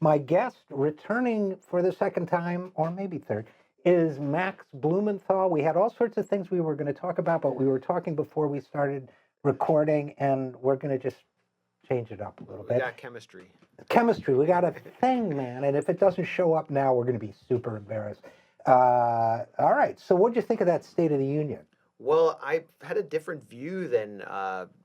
My guest, returning for the second time, or maybe third, is Max Blumenthal. We had all sorts of things we were going to talk about, but we were talking before we started recording, and we're going to just change it up a little bit. We got chemistry. Chemistry, we got a thing, man. And if it doesn't show up now, we're going to be super embarrassed. All right. So what'd you think of that State of the Union? Well, I had a different view than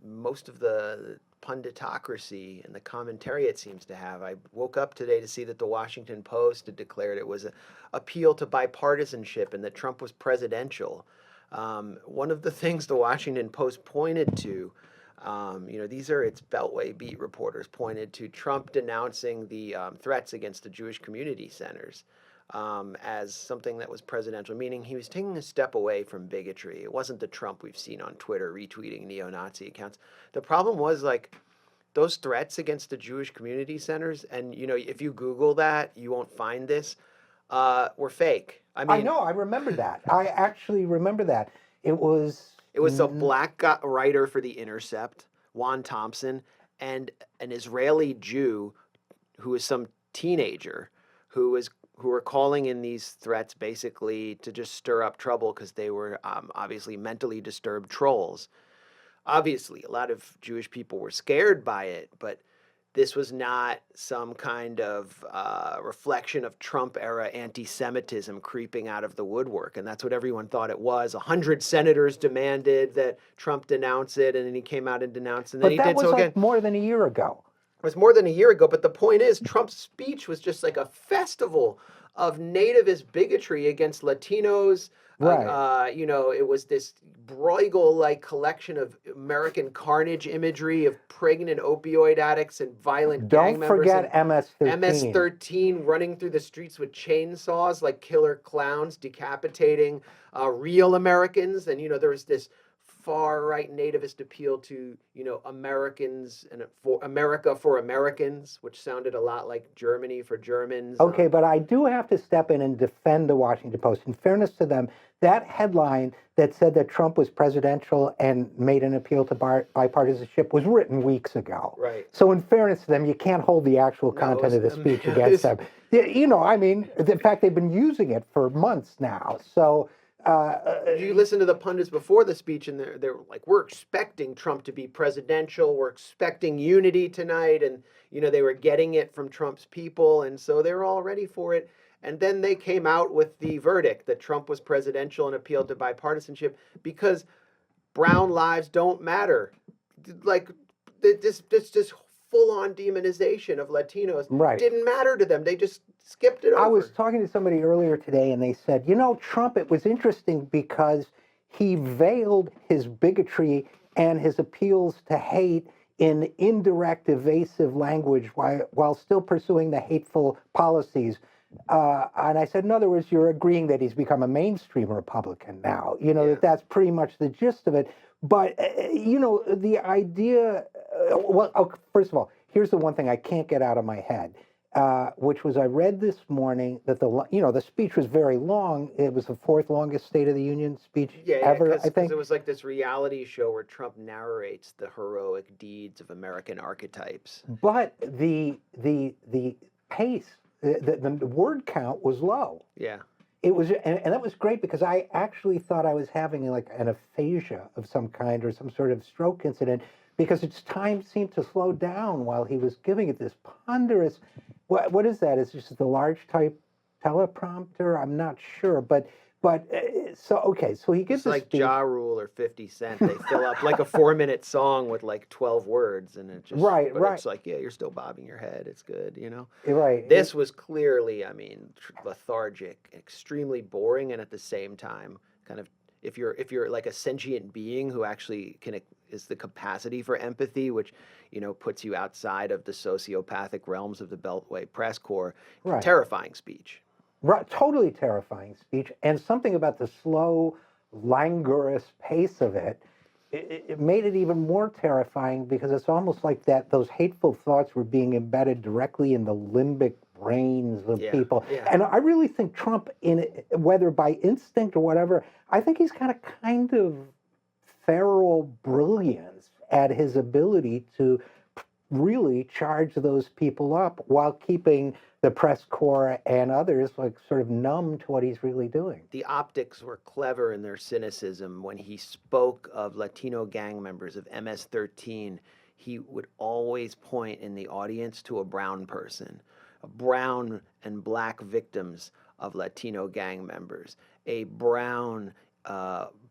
most of the punditocracy and the commentary it seems to have. I woke up today to see that the Washington Post had declared it was an appeal to bipartisanship and that Trump was presidential. One of the things the Washington Post pointed to, these are its Beltway beat reporters, pointed to Trump denouncing the threats against the Jewish community centers as something that was presidential, meaning he was taking a step away from bigotry. It wasn't the Trump we've seen on Twitter retweeting neo-Nazi accounts. The problem was those threats against the Jewish community centers, and if you Google that, you won't find this, were fake. I know, I remember that. I actually remember that. It was a black writer for The Intercept, Juan Thompson, and an Israeli Jew who is some teenager who were calling in these threats basically to just stir up trouble because they were obviously mentally disturbed trolls. Obviously, a lot of Jewish people were scared by it, but this was not some kind of reflection of Trump-era anti-Semitism creeping out of the woodwork, and that's what everyone thought it was. 100 senators demanded that Trump denounce it, and then he came out and denounced, and then he did so again. But that was like more than a year ago. It was more than a year ago, but the point is, Trump's speech was just like a festival of nativist bigotry against Latinos. Right. It was this Bruegel-like collection of American carnage imagery of pregnant opioid addicts and violent gang members. Don't forget MS-13. MS-13 running through the streets with chainsaws like killer clowns, decapitating real Americans. And, there was this far-right nativist appeal to, Americans and for America for Americans, which sounded a lot like Germany for Germans. Okay, but I do have to step in and defend the Washington Post. In fairness to them, that headline that said that Trump was presidential and made an appeal to bipartisanship was written weeks ago. Right. So in fairness to them, you can't hold the actual content of the speech against them. In fact, they've been using it for months now. So you listen to the pundits before the speech, and they're like, "We're expecting Trump to be presidential. We're expecting unity tonight," and they were getting it from Trump's people, and so they were all ready for it. And then they came out with the verdict that Trump was presidential and appealed to bipartisanship because brown lives don't matter. Like this full-on demonization of Latinos didn't matter to them. They just skipped it over. I was talking to somebody earlier today, and they said, Trump, it was interesting because he veiled his bigotry and his appeals to hate in indirect, evasive language while still pursuing the hateful policies. And I said, in other words, you're agreeing that he's become a mainstream Republican now, that's pretty much the gist of it. But, the idea, first of all, here's the one thing I can't get out of my head, which was I read this morning that the speech was very long. It was the fourth longest State of the Union speech ever, I think. Because it was like this reality show where Trump narrates the heroic deeds of American archetypes. But the pace, the word count was low. Yeah. It was, and that was great because I actually thought I was having like an aphasia of some kind or some sort of stroke incident because its time seemed to slow down while he was giving it this ponderous. What is that? Is this the large type teleprompter? I'm not sure, but so he gives it's like speech. Ja Rule or 50 Cent. They fill up like a 4-minute song with like 12 words, and it just right. It's like, yeah, you're still bobbing your head. It's good, Right. This was clearly, lethargic, extremely boring, and at the same time, kind of if you're like a sentient being who actually is the capacity for empathy, which puts you outside of the sociopathic realms of the Beltway press corps. Right. Terrifying speech. Right, totally terrifying speech, and something about the slow, languorous pace of it, it made it even more terrifying because it's almost like those hateful thoughts were being embedded directly in the limbic brains of people. Yeah. And I really think Trump, whether by instinct or whatever, I think he's got a kind of feral brilliance at his ability to really charge those people up while keeping the press corps and others like sort of numb to what he's really doing. The optics were clever in their cynicism. When he spoke of Latino gang members of MS-13, he would always point in the audience to a brown person, a brown and black victims of Latino gang members, a brown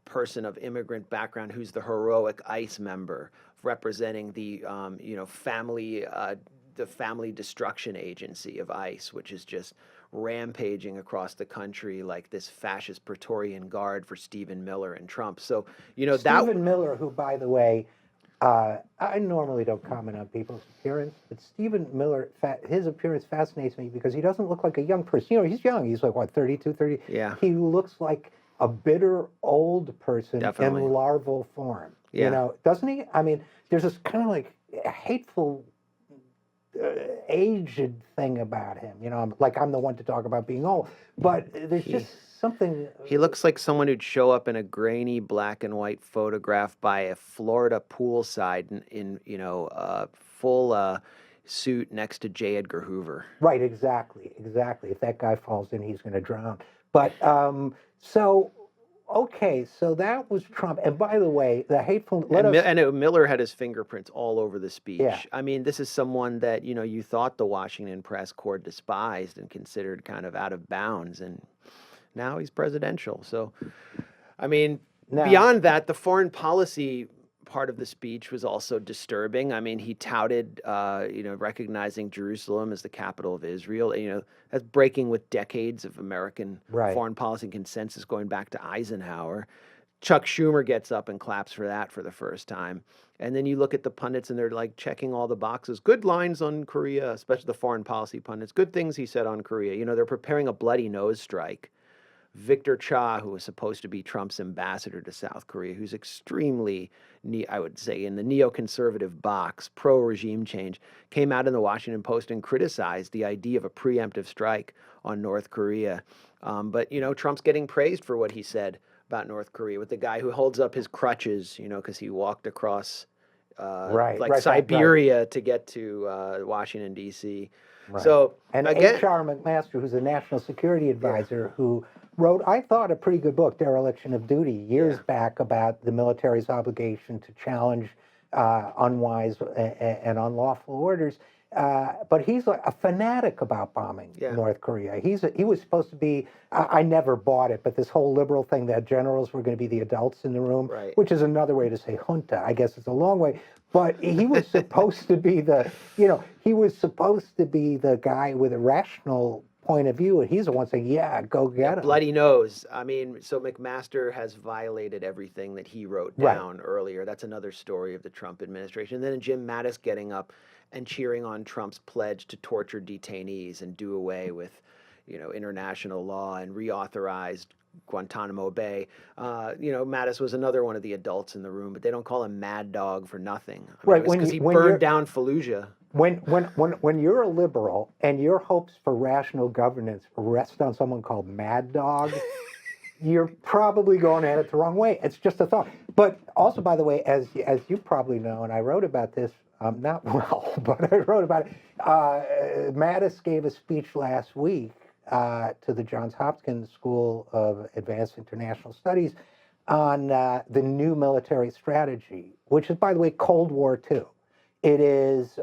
person of immigrant background who's the heroic ICE member representing the family destruction agency of ICE, which is just rampaging across the country like this fascist Praetorian Guard for Stephen Miller and Trump. So, Stephen Miller, who, by the way, I normally don't comment on people's appearance, but Stephen Miller, his appearance fascinates me because he doesn't look like a young person. He's young. He's like, what, 32, 30? Yeah. He looks like a bitter old person Definitely. in larval form. Yeah. Doesn't he? I mean, there's this kind of like hateful aged thing about him. I'm the one to talk about being old, but there's just something. He looks like someone who'd show up in a grainy black and white photograph by a Florida poolside in a full suit next to J. Edgar Hoover. Right, exactly. If that guy falls in, he's going to drown. But okay, so that was Trump. And by the way, the hateful... Miller had his fingerprints all over the speech. Yeah. I mean, this is someone that, you thought the Washington press corps despised and considered kind of out of bounds. And now he's presidential. So, I mean, beyond that, the foreign policy part of the speech was also disturbing. I mean, he touted, recognizing Jerusalem as the capital of Israel. That's breaking with decades of American foreign policy consensus going back to Eisenhower. Chuck Schumer gets up and claps for that for the first time. And then you look at the pundits and they're like checking all the boxes. Good lines on Korea, especially the foreign policy pundits. Good things he said on Korea. They're preparing a bloody nose strike. Victor Cha, who was supposed to be Trump's ambassador to South Korea, who's extremely, I would say, in the neoconservative box, pro-regime change, came out in the Washington Post and criticized the idea of a preemptive strike on North Korea. But Trump's getting praised for what he said about North Korea with the guy who holds up his crutches, because he walked across Siberia to get to Washington, D.C. Right. So, and again, H.R. McMaster, who's a national security advisor, who wrote, I thought, a pretty good book, Dereliction of Duty, years back about the military's obligation to challenge unwise and unlawful orders. But he's like a fanatic about bombing North Korea. He was supposed to be, I never bought it, but this whole liberal thing that generals were going to be the adults in the room, which is another way to say junta. I guess it's a long way. But he was supposed to be the guy with a rational point of view, and he's the one saying, go get him. Bloody nose. I mean, so McMaster has violated everything that he wrote down earlier. That's another story of the Trump administration. And then Jim Mattis getting up and cheering on Trump's pledge to torture detainees and do away with, international law and reauthorized Guantanamo Bay. Mattis was another one of the adults in the room, but they don't call him Mad Dog for nothing. Because he burned down Fallujah. When you're a liberal and your hopes for rational governance rest on someone called Mad Dog, you're probably going at it the wrong way. It's just a thought. But also, by the way, as you probably know, and I wrote about this, not well, but I wrote about it. Mattis gave a speech last week to the Johns Hopkins School of Advanced International Studies on the new military strategy, which is, by the way, Cold War II. It is,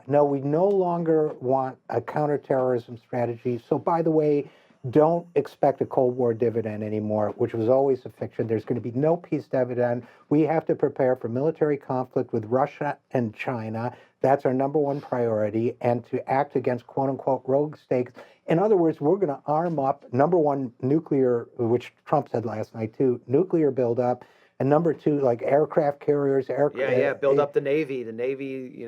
no, we no longer want a counterterrorism strategy. So, by the way, don't expect a Cold War dividend anymore, which was always a fiction. There's going to be no peace dividend. We have to prepare for military conflict with Russia and China. That's our number one priority, and to act against quote-unquote rogue states. In other words, we're going to arm up, number one, nuclear, which Trump said last night too, nuclear buildup, and number two, like aircraft carriers. Build up the Navy. The Navy,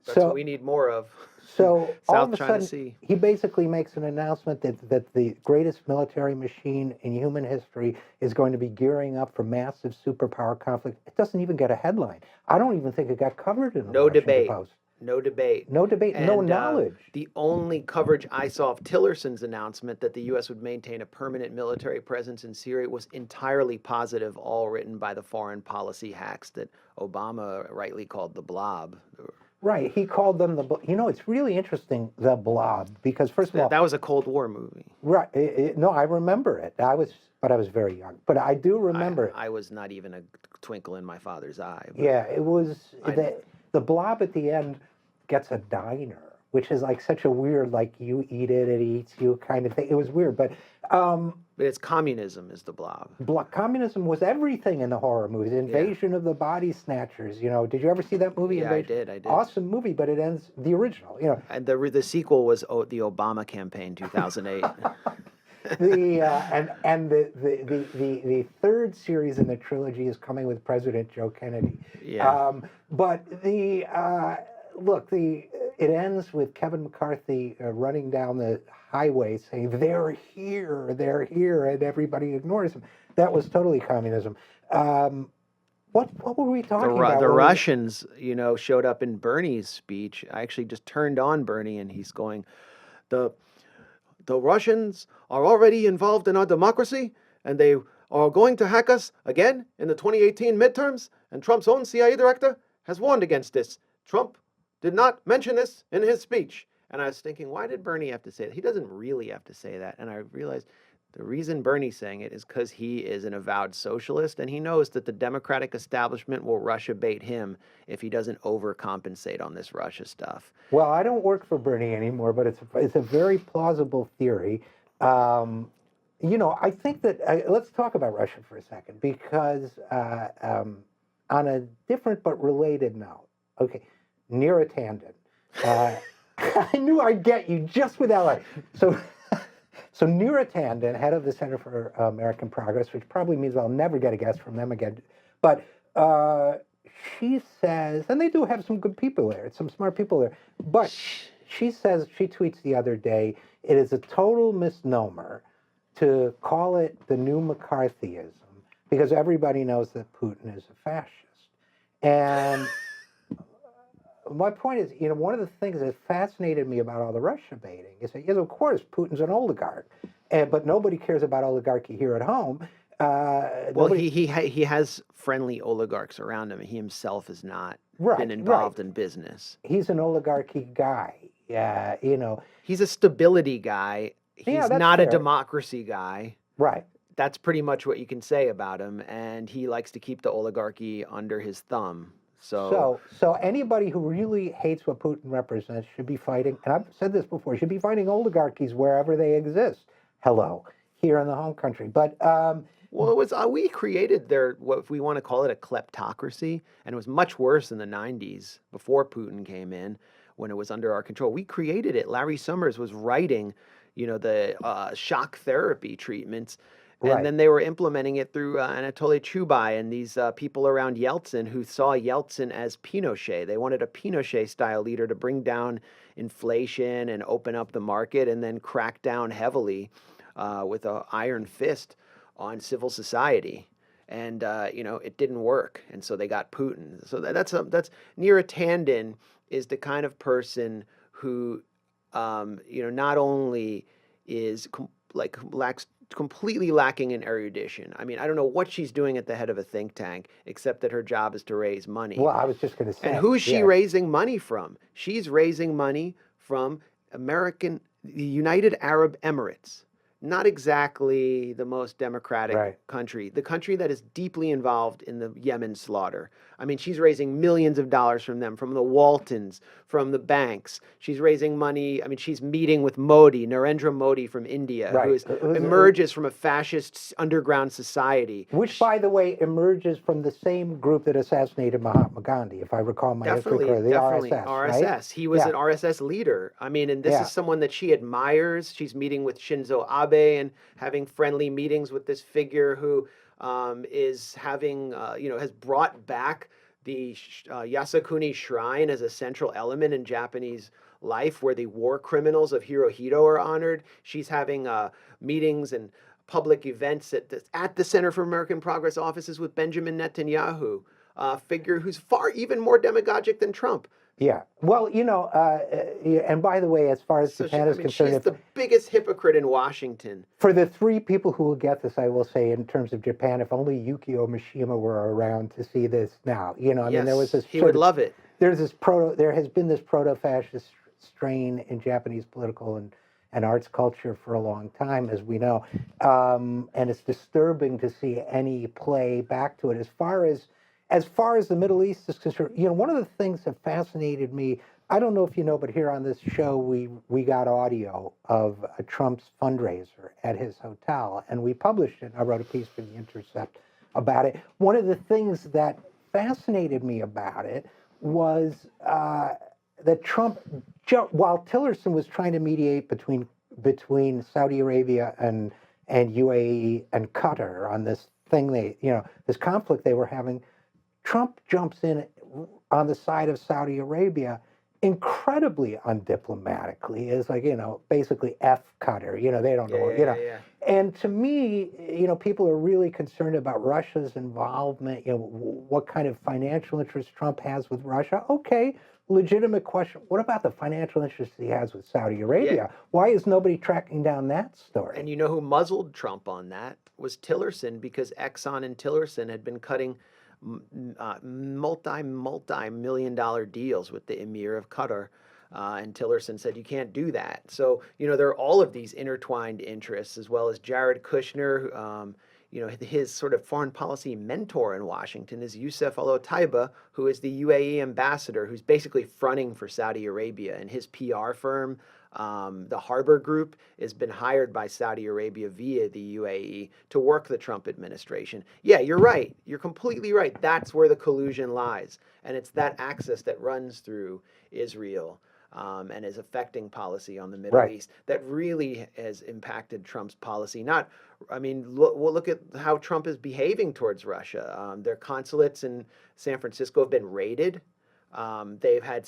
that's what we need more of. So all of a China sudden, Sea. he basically makes an announcement that the greatest military machine in human history is going to be gearing up for massive superpower conflict. It doesn't even get a headline. I don't even think it got covered in the Washington Post. No debate. No debate, no knowledge. The only coverage I saw of Tillerson's announcement that the U.S. would maintain a permanent military presence in Syria was entirely positive, all written by the foreign policy hacks that Obama rightly called the blob. Right. He called them it's really interesting, the Blob, because first of all, That was a Cold War movie. right. No, I remember it. But I was very young. But I do remember it. I was not even a twinkle in my father's eye. But Yeah, it was I, the Blob at the end gets a diner, which is like such a weird, like you eat it, it eats you kind of thing. It was weird, but but it's communism is the Blob. communism was everything in the horror movies. Invasion of the Body Snatchers. Did you ever see that movie? Yeah, Invasion? I did. Awesome movie, but it ends the original. And the sequel was the Obama campaign 2008. The third series in the trilogy is coming with President Joe Kennedy. Yeah. But it ends with Kevin McCarthy running down the highway saying they're here, and everybody ignores him. That was totally communism. What were we talking about? The Russians, showed up in Bernie's speech. I actually just turned on Bernie, and he's going, the Russians are already involved in our democracy, and they are going to hack us again in the 2018 midterms, and Trump's own CIA director has warned against this. Trump did not mention this in his speech. And I was thinking, why did Bernie have to say that? He doesn't really have to say that. And I realized the reason Bernie's saying it is because he is an avowed socialist, and he knows that the Democratic establishment will Russia bait him if he doesn't overcompensate on this Russia stuff. Well, I don't work for Bernie anymore, but it's a very plausible theory. I think that let's talk about Russia for a second, because on a different but related note, okay, Neera Tanden. I knew I'd get you just with LA. So Neera Tanden, head of the Center for American Progress, which probably means I'll never get a guess from them again, but she says, and they do have some good people there, some smart people there, but she tweets the other day, it is a total misnomer to call it the new McCarthyism, because everybody knows that Putin is a fascist. And my point is, one of the things that fascinated me about all the Russia baiting is that, yes, of course, Putin's an oligarch, but nobody cares about oligarchy here at home. He has friendly oligarchs around him. He himself has not been involved in business. He's an oligarchy guy. He's a stability guy. He's not a democracy guy. Right. That's pretty much what you can say about him. And he likes to keep the oligarchy under his thumb. So anybody who really hates what Putin represents should be fighting, and I've said this before, should be fighting oligarchies wherever they exist. Hello, here in the home country. But well, it was we created what if we want to call it a kleptocracy, and it was much worse in the 90s before Putin came in, when it was under our control. We created it. Larry Summers was writing, the shock therapy treatments. And then they were implementing it through Anatoly Chubai and these people around Yeltsin who saw Yeltsin as Pinochet. They wanted a Pinochet-style leader to bring down inflation and open up the market, and then crack down heavily with an iron fist on civil society. And it didn't work, and so they got Putin. So that's Neera Tanden is the kind of person who not only is completely lacking in erudition. I mean, I don't know what she's doing at the head of a think tank, except that her job is to raise money. Well, I was just going to say. And who's she raising money from? She's raising money from the United Arab Emirates. Not exactly the most democratic country. The country that is deeply involved in the Yemen slaughter. I mean, she's raising millions of dollars from them, from the Waltons, from the banks. She's raising money. I mean, she's meeting with Modi, Narendra Modi from India, who emerges from a fascist underground society. Which, by the way, emerges from the same group that assassinated Mahatma Gandhi, if I recall my history correctly. Definitely, RSS. RSS. Right? He was an RSS leader. I mean, and this is someone that she admires. She's meeting with Shinzo Abe and having friendly meetings with this figure who is having, has brought back the Yasukuni Shrine as a central element in Japanese life, where the war criminals of Hirohito are honored. She's having meetings and public events at the Center for American Progress offices with Benjamin Netanyahu, a figure who's even more demagogic than Trump. Yeah. Well, and by the way, as far as Japan is concerned, she's the biggest hypocrite in Washington. For the three people who will get this, I will say, in terms of Japan, if only Yukio Mishima were around to see this now. I mean, there was this. He would love it. there has been this proto-fascist strain in Japanese political and arts culture for a long time, as we know, and it's disturbing to see any play back to it. As far as the Middle East is concerned, one of the things that fascinated me, I don't know if you know, but here on this show, we got audio of Trump's fundraiser at his hotel, and we published it. I wrote a piece for The Intercept about it. One of the things that fascinated me about it was that Trump, while Tillerson was trying to mediate between Saudi Arabia and UAE and Qatar on this thing this conflict they were having, Trump jumps in on the side of Saudi Arabia incredibly undiplomatically, is like, basically F Qatar, they don't know, Yeah. And to me, people are really concerned about Russia's involvement, what kind of financial interest Trump has with Russia. Okay, legitimate question. What about the financial interest he has with Saudi Arabia? Yeah. Why is nobody tracking down that story? And you know who muzzled Trump on that was Tillerson, because Exxon and Tillerson had been cutting multi-million dollar deals with the Emir of Qatar. And Tillerson said, you can't do that. So, there are all of these intertwined interests, as well as Jared Kushner. His sort of foreign policy mentor in Washington is Youssef Al-Otaiba, who is the UAE ambassador, who's basically fronting for Saudi Arabia. And his PR firm, the Harbor Group, has been hired by Saudi Arabia via the UAE to work the Trump administration. Yeah, you're right. You're completely right. That's where the collusion lies. And it's that axis that runs through Israel and is affecting policy on the Middle East that really has impacted Trump's policy. Look at how Trump is behaving towards Russia. Their consulates in San Francisco have been raided. They've had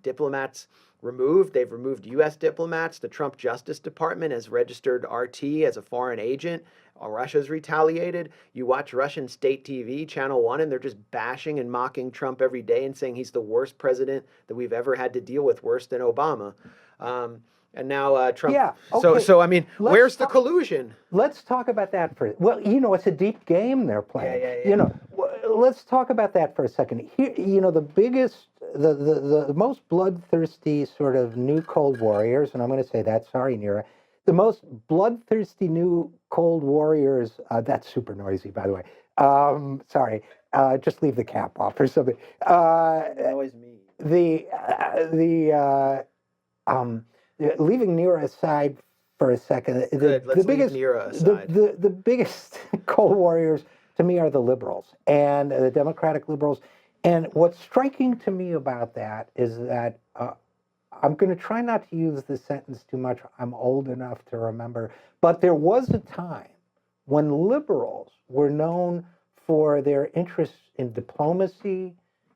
diplomats removed. They've removed U.S. diplomats. The Trump Justice Department has registered RT as a foreign agent. Russia's retaliated. You watch Russian state TV, Channel 1, and they're just bashing and mocking Trump every day and saying he's the worst president that we've ever had to deal with, worse than Obama. And now Trump. Yeah. Okay. So where's the collusion? Let's talk about that for. Well, it's a deep game they're playing. Yeah. Let's talk about that for a second. Here, the biggest, the most bloodthirsty sort of new Cold Warriors, and I'm going to say that. Sorry, Nira. The most bloodthirsty new Cold Warriors. That's super noisy, by the way. Sorry. Just leave the cap off or something. Always me. Leaving Nira aside for a second, Good. Let's leave Nira aside. The biggest Cold Warriors to me are the liberals and the Democratic liberals. And what's striking to me about that is that I'm going to try not to use this sentence too much. I'm old enough to remember. But there was a time when liberals were known for their interests in diplomacy,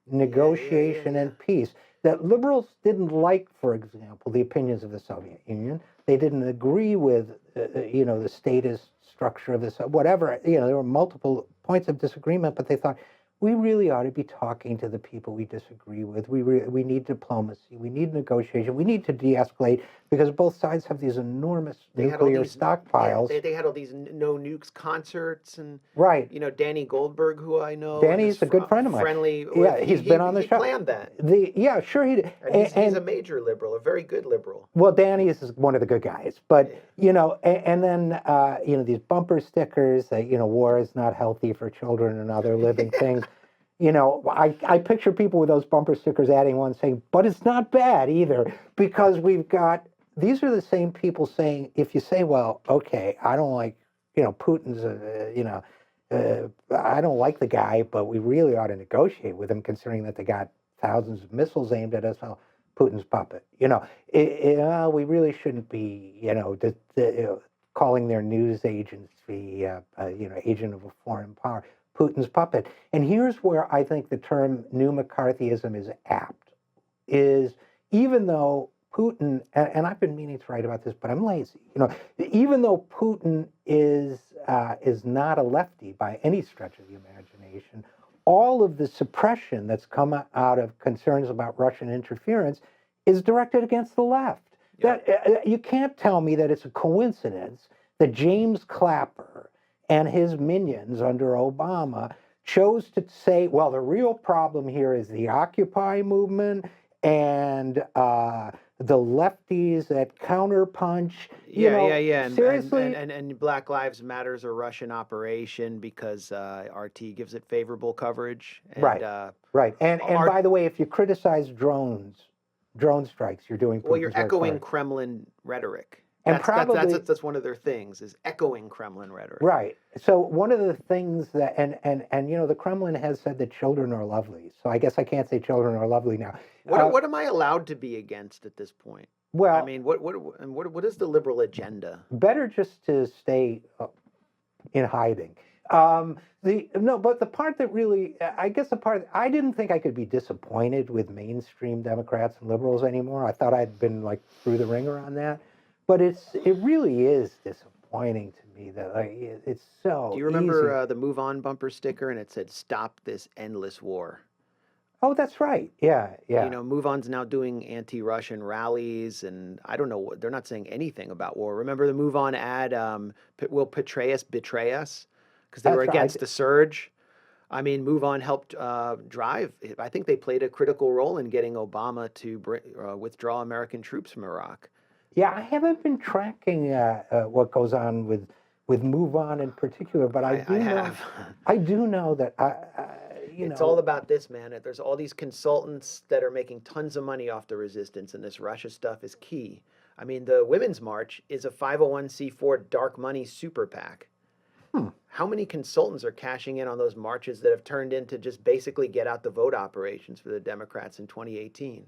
negotiation, and peace. That liberals didn't like, for example, the opinions of the Soviet Union. They didn't agree with, the status structure of this, whatever. There were multiple points of disagreement, but they thought, we really ought to be talking to the people we disagree with. We need diplomacy. We need negotiation. We need to de-escalate because both sides have these enormous nuclear stockpiles. Yeah, they had all these no nukes concerts and Danny Goldberg, who I know. Danny's a good friend of mine. Friendly. Yeah, he's been on the show. He planned that. Sure he did. And he's a major liberal, a very good liberal. Well, Danny is one of the good guys, but and then these bumper stickers that war is not healthy for children and other living things. I picture people with those bumper stickers adding one saying, but it's not bad either, because these are the same people saying, if you say, well, okay, I don't like, Putin's, I don't like the guy, but we really ought to negotiate with him considering that they got thousands of missiles aimed at us. Well, Putin's puppet, we really shouldn't be, calling their news agency, agent of a foreign power. Putin's puppet. And here's where I think the term new McCarthyism is apt, is even though Putin, and I've been meaning to write about this, but I'm lazy, even though Putin is not a lefty by any stretch of the imagination, all of the suppression that's come out of concerns about Russian interference is directed against the left. Yeah. You can't tell me that it's a coincidence that James Clapper and his minions under Obama chose to say, well, the real problem here is the Occupy movement and the lefties at Counterpunch. You Yeah, yeah, know, yeah, seriously, and Black Lives Matter's a Russian operation because RT gives it favorable coverage, and right, right. And R by the way, if you criticize drone strikes, you're doing well, you're Putin's work for echoing him. Kremlin rhetoric. And probably That's one of their things is echoing Kremlin rhetoric. right. So one of the things that and you know the Kremlin has said that children are lovely. So I guess I can't say children are lovely now. What am I allowed to be against at this point? I Well, mean, what is the liberal agenda? better just to stay in hiding. The no, but the part that really, I guess the part I didn't think I could be disappointed with mainstream Democrats and liberals anymore. I thought I'd been like through the ringer on that, but it really is disappointing to me that like it's Do so you easy. remember the Move On bumper sticker and it said "Stop this endless war"? Oh, that's right. Yeah, You yeah. know, Move On's now doing anti-Russian rallies, and I don't know what they're not saying anything about war. Remember the Move On ad? Will Petraeus betray us? Because they were That's right. against the surge. I mean, Move On helped drive. I think they played a critical role in getting Obama to withdraw American troops from Iraq. Yeah, I haven't been tracking what goes on with Move On in particular, but I have. I do know that you It's all know, about this, man. There's all these consultants that are making tons of money off the resistance, and this Russia stuff is key. I mean, the Women's March is a 501c4 dark money super PAC. hmm, How many consultants are cashing in on those marches that have turned into just basically get out the vote operations for the Democrats in 2018?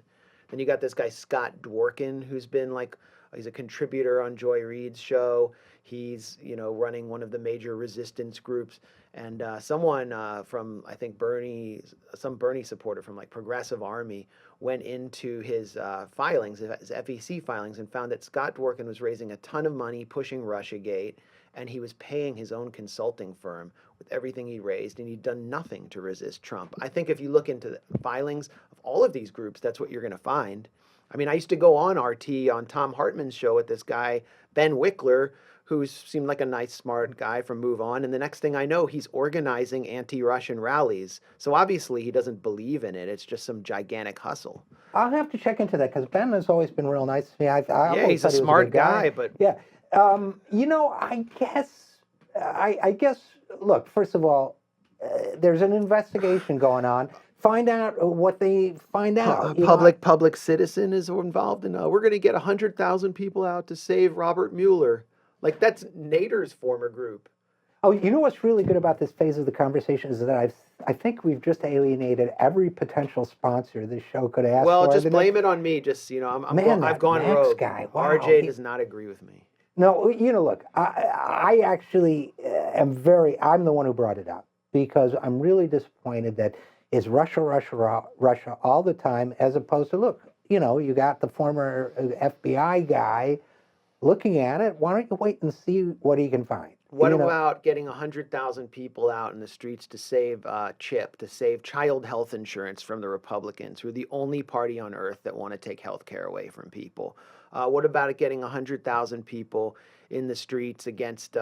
Then you got this guy Scott Dworkin, who's been like he's a contributor on Joy Reid's show. He's running one of the major resistance groups, and someone from I think some Bernie supporter from like Progressive Army went into his filings, his FEC filings, and found that Scott Dworkin was raising a ton of money pushing RussiaGate, and he was paying his own consulting firm with everything he raised, and he'd done nothing to resist Trump. I think if you look into the filings of all of these groups, that's what you're going to find. I mean, I used to go on RT on Tom Hartman's show with this guy, Ben Wickler, who seemed like a nice, smart guy from Move On. And the next thing I know, he's organizing anti Russian rallies. So obviously he doesn't believe in it. It's just some gigantic hustle. I'll have to check into that because Ben has always been real nice to me. I Yeah, always he's a thought he was a smart good guy. guy, but Yeah, you know, I guess. Look, first of all, there's an investigation going on. Find out what they find out. You know, public citizen is involved in. We're going to get 100,000 people out to save Robert Mueller. Like that's Nader's former group. oh, you know what's really good about this phase of the conversation is that I think we've just alienated every potential sponsor this show could ask Well, for. just blame it on me. Just Man, I've that gone Max rogue. guy, wow, RJ does not agree with me. No, you know, look, I actually I'm the one who brought it up because I'm really disappointed that it's Russia, Russia, Russia all the time, as opposed to, look, you know, you got the former FBI guy looking at it. Why don't you wait and see what he can find? What You know, about getting 100,000 people out in the streets to save CHIP, to save child health insurance from the Republicans, who are the only party on earth that want to take health care away from people? What about it getting 100,000 people in the streets against,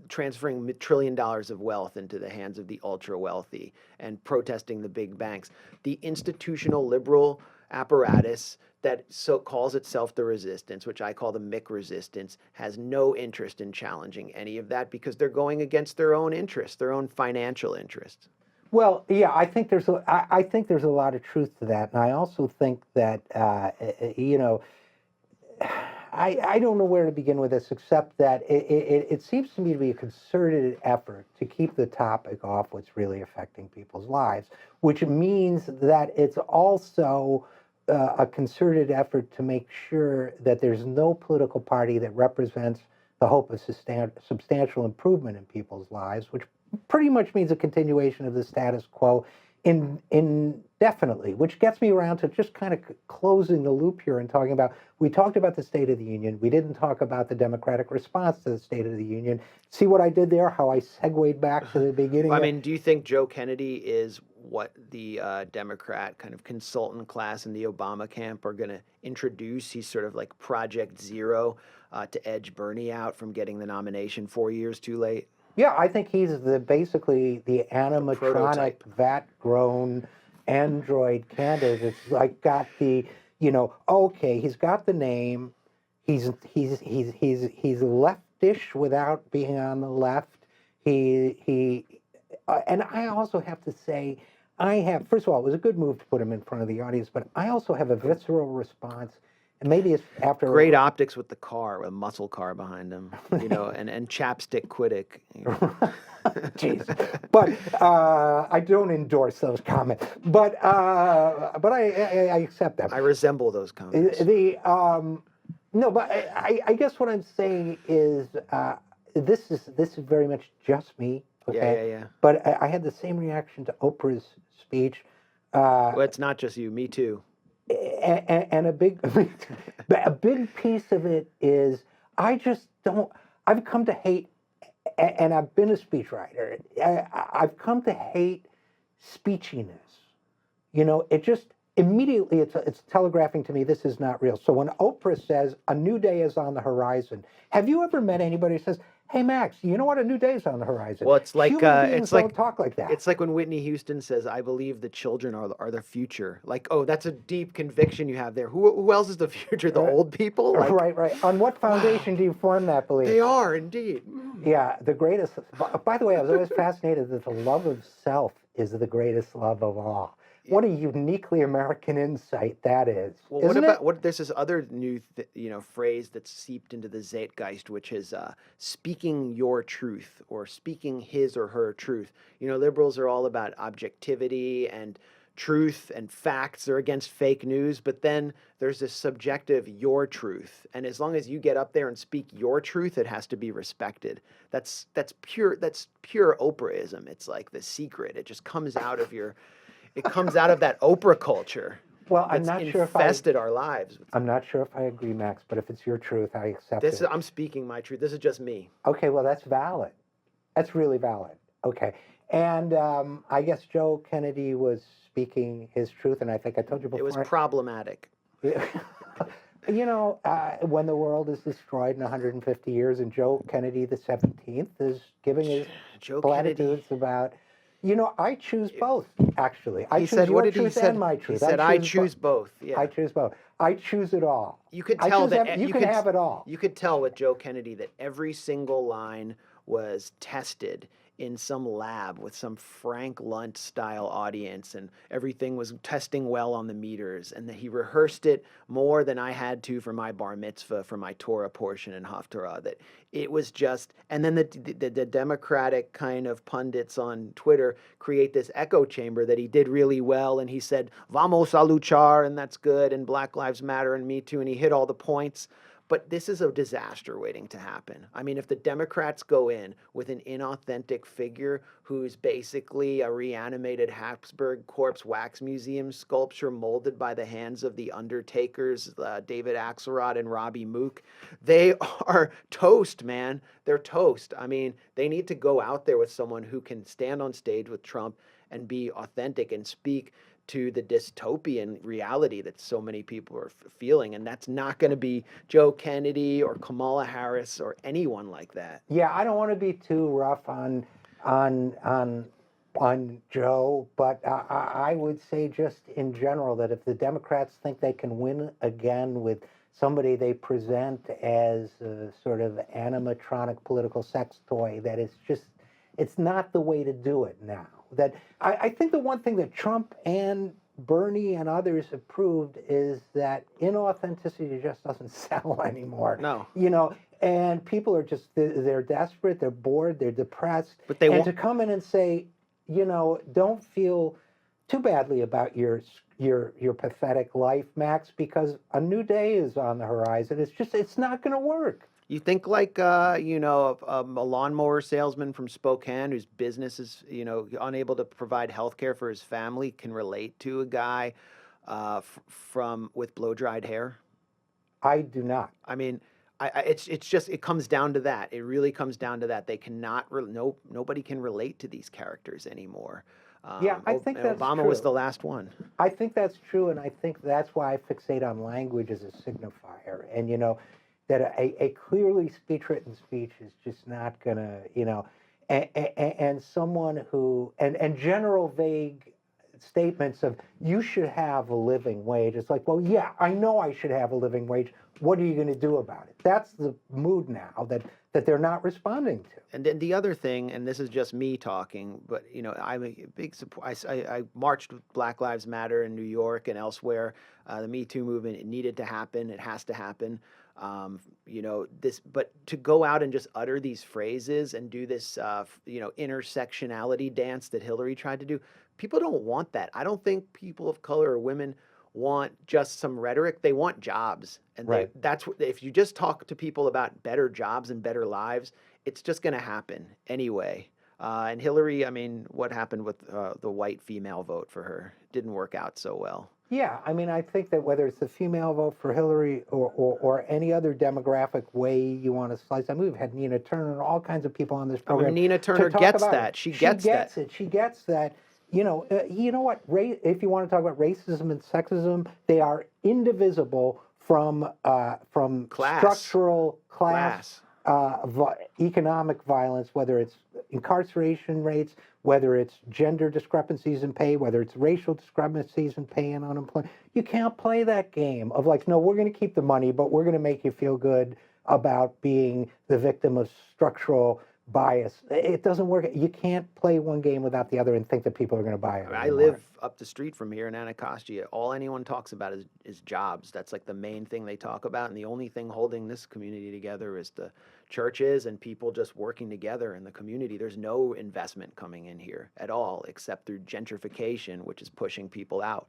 transferring $1 trillion of wealth into the hands of the ultra wealthy and protesting the big banks? The institutional liberal apparatus that so calls itself the resistance, which I call the Mick resistance, has no interest in challenging any of that because they're going against their own interests, their own financial interests. well, yeah, I think there's a lot of truth to that, and I also think that you know, I don't know where to begin with this, except that it seems to me to be a concerted effort to keep the topic off what's really affecting people's lives, which means that it's also a concerted effort to make sure that there's no political party that represents the hope of substantial improvement in people's lives, which pretty much means a continuation of the status quo indefinitely, which gets me around to just kind of closing the loop here and talking about, we talked about the State of the Union. We didn't talk about the Democratic response to the State of the Union. See what I did there? How I segued back to the beginning? I mean, do you think Joe Kennedy is what the Democrat kind of consultant class in the Obama camp are going to introduce? He's sort of like Project Zero to edge Bernie out from getting the nomination 4 years too late. Yeah, I think he's basically the animatronic, prototype. vat-grown android candidate. It's like got the, okay, he's got the name. He's leftish without being on the left. And I also have to say, first of all, it was a good move to put him in front of the audience, but I also have a visceral response, and maybe it's after. Great optics with the car, with a muscle car behind him, and chapstick Quiddick. Jeez, but I don't endorse those comments. But I accept them. I resemble those comments. No, but I guess what I'm saying is this is very much just me. Okay. Yeah. But I had the same reaction to Oprah's speech. Well, it's not just you. Me too. And a big piece of it is I just don't. I've come to hate, and I've been a speechwriter. I've come to hate speechiness. It just immediately it's telegraphing to me this is not real. So when Oprah says a new day is on the horizon, have you ever met anybody who says, "Hey Max, you know what? A new day is on the horizon"? Well, it's like Human beings don't talk like that. It's like when Whitney Houston says, "I believe the children are the future." Like, oh, that's a deep conviction you have there. Who else is the future? The old people? Like, right. On what foundation do you form that belief? They are indeed. Yeah, the greatest. By the way, I was always fascinated that the love of self is the greatest love of all. What a uniquely American insight that is. Well, isn't it? there's this other new phrase that's seeped into the zeitgeist, which is speaking your truth or speaking his or her truth. Liberals are all about objectivity and truth and facts. They're against fake news, but then there's this subjective your truth, and as long as you get up there and speak your truth, it has to be respected. That's pure Oprahism. It's like The Secret. It just comes out of your. It comes out of that Oprah culture. Well, I'm not sure if infested our lives. I'm not sure if I agree, Max. But if it's your truth, I accept it. I'm speaking my truth. This is just me. Okay, well, that's valid. That's really valid. Okay, and I guess Joe Kennedy was speaking his truth, and I think I told you before. It was problematic. When the world is destroyed in 150 years, and Joe Kennedy the 17th is giving his platitudes about. I choose both, actually. I choose your truth and my truth. He said, I choose both. Yeah. I choose both. I choose it all. You could tell that you can have it all. You could tell with Joe Kennedy that every single line was tested in some lab with some Frank Lunt style audience, and everything was testing well on the meters, and that he rehearsed it more than I had to for my bar mitzvah, for my Torah portion in Haftarah. That it was just, and then the Democratic kind of pundits on Twitter create this echo chamber that he did really well, and he said "Vamos a luchar," and that's good, and Black Lives Matter, and Me Too, and he hit all the points. But this is a disaster waiting to happen. I mean, if the Democrats go in with an inauthentic figure who's basically a reanimated Habsburg corpse wax museum sculpture molded by the hands of the Undertakers, David Axelrod and Robbie Mook, they are toast, man. They're toast. I mean, they need to go out there with someone who can stand on stage with Trump and be authentic and speak to the dystopian reality that so many people are feeling, and that's not going to be Joe Kennedy or Kamala Harris or anyone like that. Yeah, I don't want to be too rough on Joe, but I would say just in general that if the Democrats think they can win again with somebody they present as a sort of animatronic political sex toy, that it's not the way to do it now. That I think the one thing that Trump and Bernie and others have proved is that inauthenticity just doesn't sell anymore. No. And people are just, they're desperate, they're bored, they're depressed. But to come in and say, don't feel too badly about your pathetic life, Max, because a new day is on the horizon. It's not going to work. You think like, a lawnmower salesman from Spokane whose business is, unable to provide health care for his family can relate to a guy with blow-dried hair? I do not. I mean, it comes down to that. It really comes down to that. They cannot, nobody can relate to these characters anymore. Yeah, I think that's Obama true. was the last one. I think that's true, and I think that's why I fixate on language as a signifier. And, that a clearly speech-written speech is just not going to, and someone who, and general vague statements of you should have a living wage. It's like, well, yeah, I know I should have a living wage. What are you going to do about it? That's the mood now that they're not responding to. And then the other thing, and this is just me talking, but I'm a big support. I marched with Black Lives Matter in New York and elsewhere. The Me Too movement, it needed to happen. It has to happen. But to go out and just utter these phrases and do this, intersectionality dance that Hillary tried to do, people don't want that. I don't think people of color or women want just some rhetoric. They want jobs, and Right. that's what, if you just talk to people about better jobs and better lives, it's just going to happen anyway. And Hillary, I mean, what happened with the white female vote for her? Didn't work out so well. Yeah, I mean, I think that whether it's the female vote for Hillary or any other demographic way you want to slice, I mean, we've had Nina Turner and all kinds of people on this program. Nina Turner to talk gets about that. it. She gets that. it. She gets that. You know what? If you want to talk about racism and sexism, they are indivisible from Class. structural class. Economic violence, whether it's incarceration rates, whether it's gender discrepancies in pay, whether it's racial discrepancies in pay and unemployment. You can't play that game of like, no, we're going to keep the money, but we're going to make you feel good about being the victim of structural bias. It doesn't work. You can't play one game without the other and think that people are going to buy it. I live up the street from here in Anacostia. All anyone talks about is jobs. That's like the main thing they talk about. And the only thing holding this community together is the churches and people just working together in the community. There's no investment coming in here at all, except through gentrification, which is pushing people out.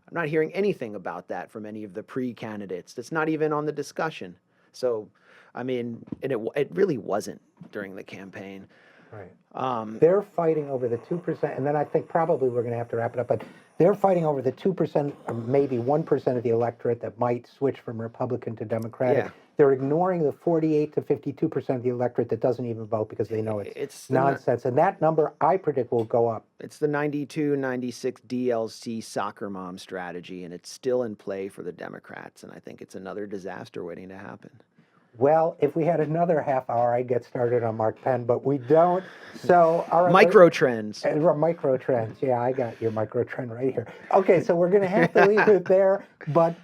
I'm not hearing anything about that from any of the pre-candidates. That's not even on the discussion. So, I mean, and it really wasn't during the campaign. Right. They're fighting over the 2%, and then I think probably we're going to have to wrap it up, but they're fighting over the 2% or maybe 1% of the electorate that might switch from Republican to Democratic. Yeah. They're ignoring the 48 to 52% of the electorate that doesn't even vote because they know it's nonsense. And that number, I predict, will go up. It's the 92, 96 DLC soccer mom strategy, and it's still in play for the Democrats. And I think it's another disaster waiting to happen. Well, if we had another half hour, I'd get started on Mark Penn, but we don't. So, all right. Micro trends. Micro trends. Yeah, I got your micro trend right here. Okay, so we're going to have to leave it there. But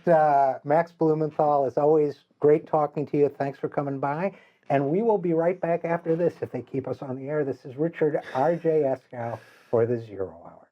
Max Blumenthal, as always, great talking to you. Thanks for coming by. And we will be right back after this if they keep us on the air. This is Richard RJ Eskow for the 0 Hour.